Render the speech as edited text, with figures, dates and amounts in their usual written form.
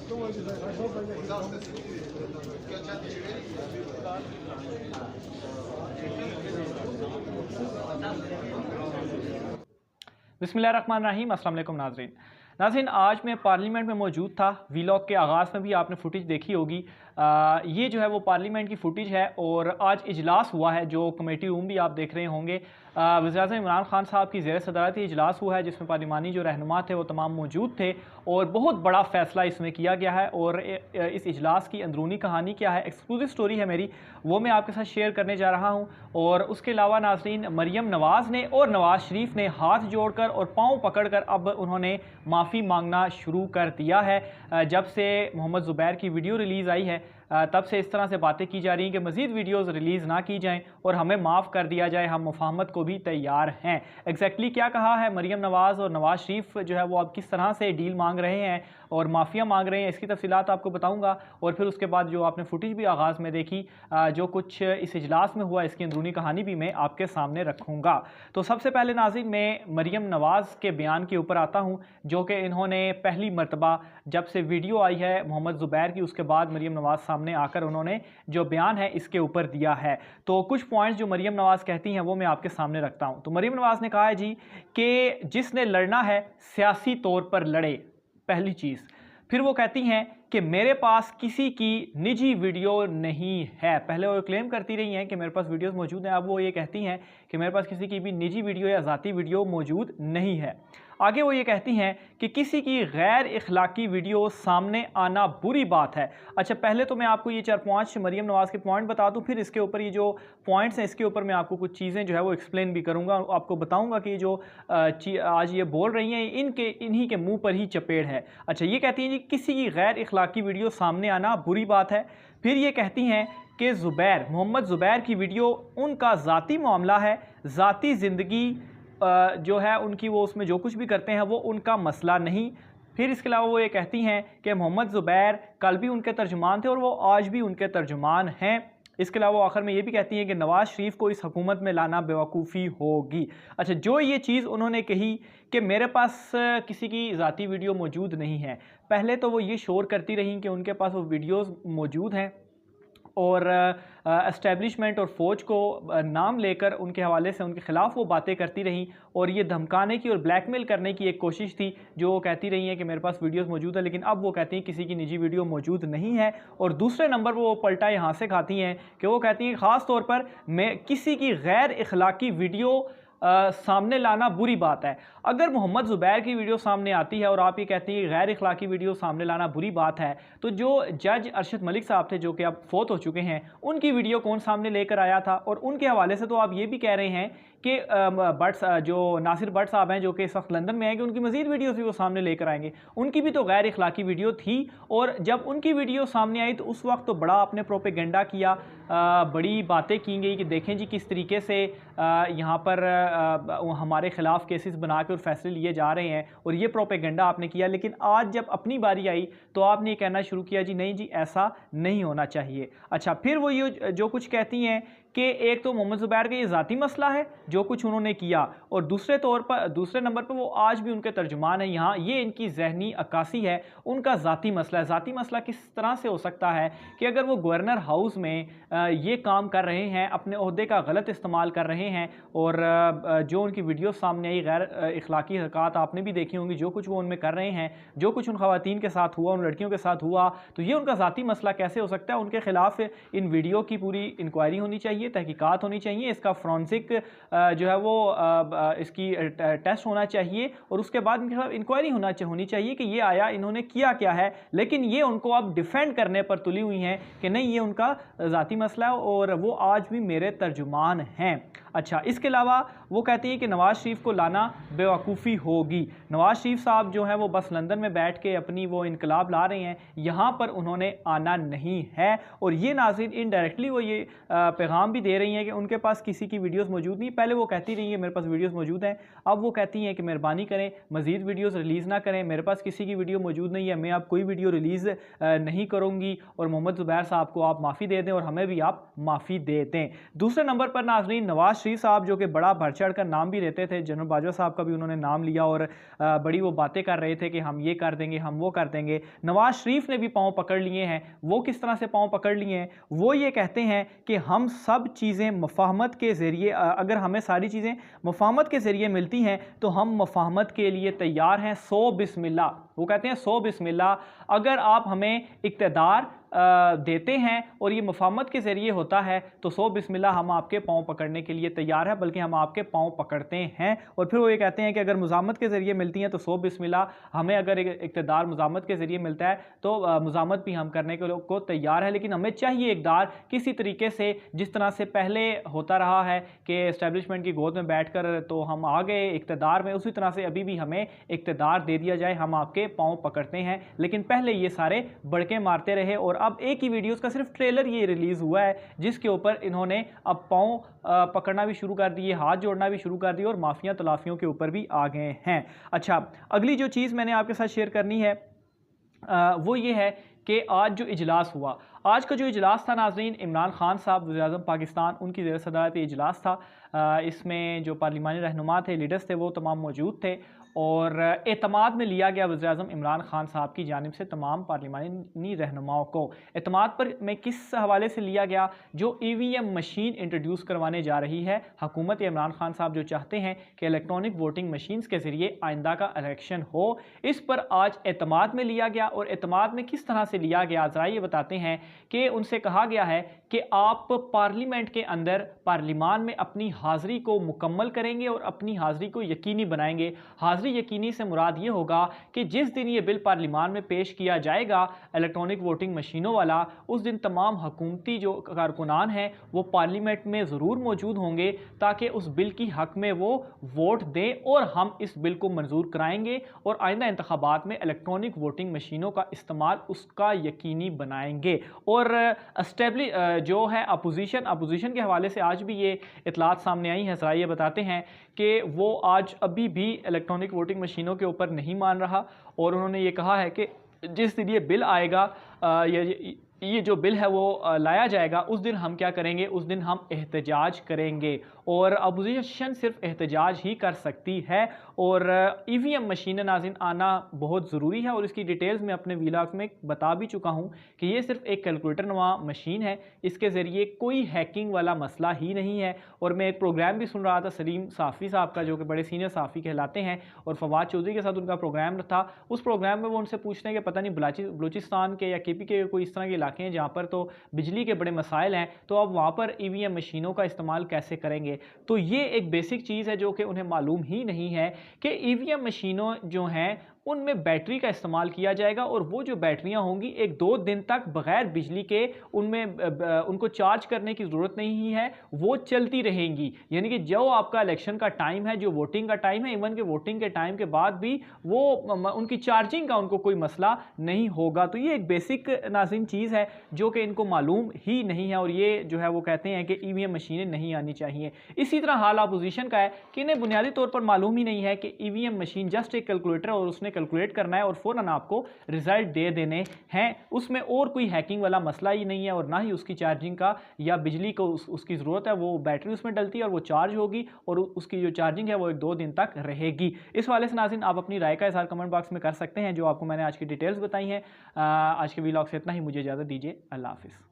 बिस्मिल्लाहिर्रहमानिर्रहीम। अस्सलाम वालेकुम नाज़रीन, आज मैं पार्लियामेंट में मौजूद था। वीलॉग के आगाज़ में भी आपने फुटेज देखी होगी। ये जो है वो पार्लियामेंट की फुटेज है और आज इजलास हुआ है, जो कमेटी रूम भी आप देख रहे होंगे। वज़ीर-ए-आज़म इमरान खान साहब की ज़ेर सदारत ये इजलास हुआ है, जिसमें पार्लिमानी जो रहनुमा थे वो तमाम मौजूद थे और बहुत बड़ा फ़ैसला इसमें किया गया है। और इस इजलास की अंदरूनी कहानी क्या है, एक्सक्लूसिव स्टोरी है मेरी, वो मैं आपके साथ शेयर करने जा रहा हूँ। और उसके अलावा नाज़रीन, मरियम नवाज़ ने और नवाज़ शरीफ ने हाथ जोड़कर और पाँव पकड़कर अब उन्होंने माफ़ी मांगना शुरू कर दिया है। जब से मोहम्मद ज़ुबैर की वीडियो रिलीज़ आई है, तब से इस तरह से बातें की जा रही हैं कि मज़ीद वीडियोज़ रिलीज़ ना की जाएं और हमें माफ़ कर दिया जाए, हम मुफ़ाहमत को भी तैयार हैं। एग्जैक्टली क्या कहा है मरियम नवाज़ और नवाज़ शरीफ जो है वो अब किस तरह से डील मांग रहे हैं और माफ़िया मांग रहे हैं, इसकी तफसीलात आपको बताऊँगा। और फिर उसके बाद जो आपने फुटेज भी आगाज़ में देखी, जो कुछ इस इजलास में हुआ, इसकी अंदरूनी कहानी भी मैं आपके सामने रखूँगा। तो सबसे पहले नाज़रीन, मैं मरियम नवाज़ के बयान के ऊपर आता हूँ, जो कि इन्होंने पहली मरतबा जब से वीडियो आई है मोहम्मद ज़ुबैर की, उसके बाद मरियम नवाज़ सामने आकर उन्होंने जो बयान है इसके ऊपर दिया है। तो कुछ पॉइंट्स जो मरियम नवाज़ कहती हैं वो मैं आपके सामने रखता हूँ। तो मरियम नवाज़ ने कहा है जी कि जिसने लड़ना है सियासी तौर पर लड़े, पहली चीज़। फिर वो कहती हैं कि मेरे पास किसी की निजी वीडियो नहीं है। पहले वो क्लेम करती रही हैं कि मेरे पास वीडियोस मौजूद हैं, अब वो ये कहती हैं कि मेरे पास किसी की भी निजी वीडियो या ज़ाती वीडियो मौजूद नहीं है। आगे वो ये कहती हैं कि किसी की गैर इखलाकी वीडियो सामने आना बुरी बात है। अच्छा, पहले तो मैं आपको ये 4-5 मरियम नवाज़ के पॉइंट बता दूँ, फिर इसके ऊपर ये जो पॉइंट्स हैं इसके ऊपर मैं आपको कुछ चीज़ें जो है वो एक्सप्लेन भी करूँगा। आपको बताऊँगा कि जो आज ये बोल रही हैं इन्हीं के मुँह पर ही चपेट है। अच्छा, ये कहती हैं जी किसी की गैर इखलाकी वीडियो सामने आना बुरी बात है। फिर ये कहती हैं कि मोहम्मद ज़ुबैर की वीडियो उनका ज़ाती मामला है, ज़ाती ज़िंदगी जो है उनकी, वो उसमें जो कुछ भी करते हैं वो उनका मसला नहीं। फिर इसके अलावा वो ये कहती हैं कि मोहम्मद ज़ुबैर कल भी उनके तर्जुमान थे और वो आज भी उनके तर्जुमान हैं। इसके अलावा आखिर में ये भी कहती हैं कि नवाज़ शरीफ को इस हुकूमत में लाना बेवकूफ़ी होगी। अच्छा, जो ये चीज़ उन्होंने कही कि मेरे पास किसी की ज़ाती वीडियो मौजूद नहीं है, पहले तो वो ये शोर करती रहीं कि उनके पास वो वीडियोज़ मौजूद हैं और एस्टेब्लिशमेंट और फ़ौज को नाम लेकर उनके हवाले से उनके ख़िलाफ़ वो बातें करती रहीं और ये धमकाने की और ब्लैकमेल करने की एक कोशिश थी, जो वो कहती रही हैं कि मेरे पास वीडियोस मौजूद है। लेकिन अब वो कहती हैं किसी की निजी वीडियो मौजूद नहीं है। और दूसरे नंबर पर वो पलटा यहाँ से खाती हैं कि वो कहती हैं ख़ास तौर पर मैं किसी की गैर इखलाकी वीडियो सामने लाना बुरी बात है। अगर मोहम्मद ज़ुबैर की वीडियो सामने आती है और आप ये कहती हैं कि गैर इखलाकी वीडियो सामने लाना बुरी बात है, तो जो जज अरशद मलिक साहब थे, जो कि अब फोत हो चुके हैं, उनकी वीडियो कौन सामने लेकर आया था? और उनके हवाले से तो आप ये भी कह रहे हैं कि जो नासिर भट्ट साहब हैं, जो कि इस वक्त लंदन में हैं, कि उनकी मज़ीद वीडियोज़ भी वो सामने लेकर आएंगे। उनकी भी तो गैर इखलाकी वीडियो थी और जब उनकी वीडियो सामने आई तो उस वक्त तो बड़ा आपने प्रोपेगेंडा किया, बड़ी बातें की गई कि देखें जी किस तरीके से यहाँ पर हमारे ख़िलाफ़ केसेस बना के और फैसले लिए जा रहे हैं, और ये प्रोपेगेंडा आपने किया। लेकिन आज जब अपनी बारी आई तो आपने ये कहना शुरू किया जी नहीं जी ऐसा नहीं होना चाहिए। अच्छा, फिर वो ये जो कुछ कहती हैं कि एक तो मोहम्मद ज़ुबैर का ये ज़ाती मसला है जो कुछ उन्होंने किया, और दूसरे नंबर पर वो आज भी उनके तर्जुमान हैं यहाँ, ये इनकी ज़हनी अक्कासी है, उनका ज़ाती मसला है। ज़ाती मसला किस तरह से हो सकता है कि अगर वो गवर्नर हाउस में ये काम कर रहे हैं, अपने ओहदे का गलत इस्तेमाल कर रहे हैं, और जो उनकी वीडियो सामने आई गैर इखलाकी हरकत आपने भी देखी होंगी, जो कुछ वो उनमें कर रहे हैं, जो कुछ उन ख़वातीन के साथ हुआ, उन लड़कियों के साथ हुआ, तो ये उनका ज़ाती मसला कैसे हो सकता है? उनके ख़िलाफ़ इन वीडियो की पूरी इंक्वायरी होनी चाहिए, तहकीकात होनी चाहिए, इसका फोरेंसिक जो है वो इसकी टेस्ट होना चाहिए, और उसके बाद इनके खिलाफ इंक्वायरी होनी चाहिए कि ये आया, इन्होंने किया क्या है। लेकिन ये उनको अब डिफेंड करने पर तुली हुई हैं कि नहीं ये उनका ज़ाती मसला है और वो आज भी मेरे तर्जुमान हैं। अच्छा, इसके अलावा वो कहती है कि नवाज़ शरीफ को लाना बेवकूफ़ी होगी। नवाज़ शरीफ साहब जो हैं वो बस लंदन में बैठ के अपनी वो इनकलाब ला रहे हैं, यहाँ पर उन्होंने आना नहीं है। और ये नाज़रीन इनडायरेक्टली वो ये पैगाम भी दे रही हैं कि उनके पास किसी की वीडियोस मौजूद नहीं। पहले वो कहती रही है मेरे पास वीडियोस मौजूद हैं, अब वो कहती हैं कि मेहरबानी करें मज़ीद वीडियोस रिलीज़ ना करें, मेरे पास किसी की वीडियो मौजूद नहीं है, मैं अब कोई वीडियो रिलीज़ नहीं करूँगी, और मोहम्मद ज़ुबैर साहब को आप माफ़ी दे दें और हमें भी आप माफ़ी दे दें। दूसरे नंबर पर नाज़रीन नवाज़ शरीफ साहब जो कि बड़ा बढ़ चढ़ कर नाम भी लेते थे, जनरल बाजवा साहब का भी उन्होंने नाम लिया और बड़ी वो बातें कर रहे थे कि हम ये कर देंगे, हम वो कर देंगे। नवाज शरीफ ने भी पाँव पकड़ लिए हैं। वो किस तरह से पाँव पकड़ लिए हैं? वो ये कहते हैं कि हम सब चीज़ें मुफाहमत के ज़रिए, अगर हमें सारी चीज़ें मुफाहमत के ज़रिए मिलती हैं तो हम मुफाहमत के लिए तैयार हैं। 100 बिस्मिल्लाह। वो कहते हैं 100 बिस्मिल्लाह, अगर आप हमें इक़्तिदार देते हैं और ये मुफाहमत के ज़रिए होता है तो 100 बिस्मिल्लाह, हम आपके पाँव पकड़ने के लिए तैयार हैं, बल्कि हम आपके पाँव पकड़ते हैं। और फिर वो ये कहते हैं कि अगर मुज़ामत के ज़रिए मिलती हैं तो 100 बिस्मिल्लाह, हमें अगर इक़्तिदार मुज़ामत के ज़रिए मिलता है तो मुज़ामत भी हम करने को तैयार है, लेकिन हमें चाहिए इक़्तिदार किसी तरीके से, जिस तरह से पहले होता रहा है कि इस्टेब्लिशमेंट की गोद में बैठकर तो हम आ गए इक़्तिदार में, उसी तरह से अभी भी हमें इक़्तिदार दे दिया जाए, हम आपके पाँव पकड़ते हैं। लेकिन पहले ये सारे बड़के मारते रहे और अब एक ही वीडियोस का सिर्फ ट्रेलर ये रिलीज़ हुआ है जिसके ऊपर इन्होंने अब पाँव पकड़ना भी शुरू कर दिए, हाथ जोड़ना भी शुरू कर दिए और माफिया तलाफियों के ऊपर भी आ गए हैं। अच्छा, अगली जो चीज़ मैंने आपके साथ शेयर करनी है वो ये है कि आज जो इजलास हुआ, आज का जो इजलास था नाज़रीन, इमरान खान साहब वज़ीर-ए-आज़म पाकिस्तान, उनकी ज़ेर सदारत इजलास था। इसमें जो पार्लिमानी रहनुमा थे, लीडर्स थे, वो तमाम मौजूद थे और एतमाद में लिया गया वज़ीर-ए-आज़म इमरान खान साहब की जानिब से तमाम पार्लिमानी रहनुमाओं को। एतमाद पर मैं किस हवाले से लिया गया? जो EVM मशीन इंट्रोड्यूस करवाने जा रही है हुकूमत इमरान खान साहब, जो चाहते हैं कि इलेक्ट्रॉनिक वोटिंग मशीन्स के ज़रिए आइंदा का इलेक्शन हो, इस पर आज एतमाद में लिया गया। और एतमाद में किस तरह से लिया गया, ज़रा ये बताते हैं कि उनसे कहा गया है कि आप पार्लियामेंट के अंदर, पार्लिमान में अपनी हाज़िरी को मुकम्मल करेंगे और अपनी हाज़िरी को यकीनी बनाएंगे। हाज़िरी यकीनी से मुराद ये होगा कि जिस दिन ये बिल पार्लिमान में पेश किया जाएगा इलेक्ट्रॉनिक वोटिंग मशीनों वाला, उस दिन तमाम हुकूमती जो कारकुनान हैं वो पार्लियामेंट में ज़रूर मौजूद होंगे ताकि उस बिल की हक़ में वो वोट दें और हम इस बिल को मंजूर कराएंगे और आइंदा इंतखाबात में इलेक्ट्रॉनिक वोटिंग मशीनों का इस्तेमाल उसका यकीनी बनाएंगे। और जो है अपोजिशन के हवाले से आज भी ये इतलात सामने आई हैं। ज़रा ये बताते हैं कि वो आज अभी भी इलेक्ट्रॉनिक वोटिंग मशीनों के ऊपर नहीं मान रहा और उन्होंने ये कहा है कि जिस दिन ये बिल आएगा, ये जो बिल है वो लाया जाएगा, उस दिन हम क्या करेंगे? उस दिन हम एहतजाज करेंगे और अपोजिशन सिर्फ एहतजाज ही कर सकती है। और EVM मशीन नाज़रीन आना बहुत ज़रूरी है और इसकी डिटेल्स मैं अपने व्लॉग में बता भी चुका हूँ कि ये सिर्फ एक कैलकुलेटर नुमा मशीन है, इसके ज़रिए कोई हैकिंग वाला मसला ही नहीं है। और मैं एक प्रोग्राम भी सुन रहा था सलीम साफ़ी साहब का, जो कि बड़े सीनियर साफ़ी कहलाते हैं, और फवाद चौधरी के साथ उनका प्रोग्राम था। उस प्रोग्राम में वो उनसे पूछते हैं कि पता नहीं बलूचिस्तान के या KP के कोई इस तरह के इलाके हैं जहाँ पर तो बिजली के बड़े मसाइल हैं, तो अब वहाँ पर EVM मशीनों का इस्तेमाल कैसे करेंगे? तो ये एक बेसिक चीज़ है जो कि उन्हें मालूम ही नहीं है कि EVM मशीनों जो हैं उनमें बैटरी का इस्तेमाल किया जाएगा और वो जो बैटरियां होंगी 1-2 दिन तक बगैर बिजली के उनको चार्ज करने की ज़रूरत नहीं है, वो चलती रहेंगी। यानी कि जो आपका इलेक्शन का टाइम है, जो वोटिंग का टाइम है, इवन के वोटिंग के टाइम के बाद भी वो उनकी चार्जिंग का उनको कोई मसला नहीं होगा। तो ये एक बेसिक नाज़रीन चीज़ है जो कि इनको मालूम ही नहीं है और ये जो है वो कहते हैं कि EVM मशीनें नहीं आनी चाहिए। इसी तरह हाल अपोजिशन का है कि इन्हें बुनियादी तौर पर मालूम ही नहीं है कि EVM मशीन जस्ट एक कैलकुलेटर और उसने कैलकुलेट करना है और फ़ौरन आपको रिजल्ट दे देने हैं। उसमें और कोई हैकिंग वाला मसला ही नहीं है और ना ही उसकी चार्जिंग का या बिजली को उसकी ज़रूरत है। वो बैटरी उसमें डलती है और वो चार्ज होगी और उसकी जो चार्जिंग है वो 1-2 दिन तक रहेगी। इस वाले से नाज़रीन आप अपनी राय का इज़हार कमेंट बॉक्स में कर सकते हैं, जो आपको मैंने आज की डिटेल्स बताई हैं। आज के व्लॉग से इतना ही, मुझे इजाज़त दीजिए। अल्लाह हाफ़िज़।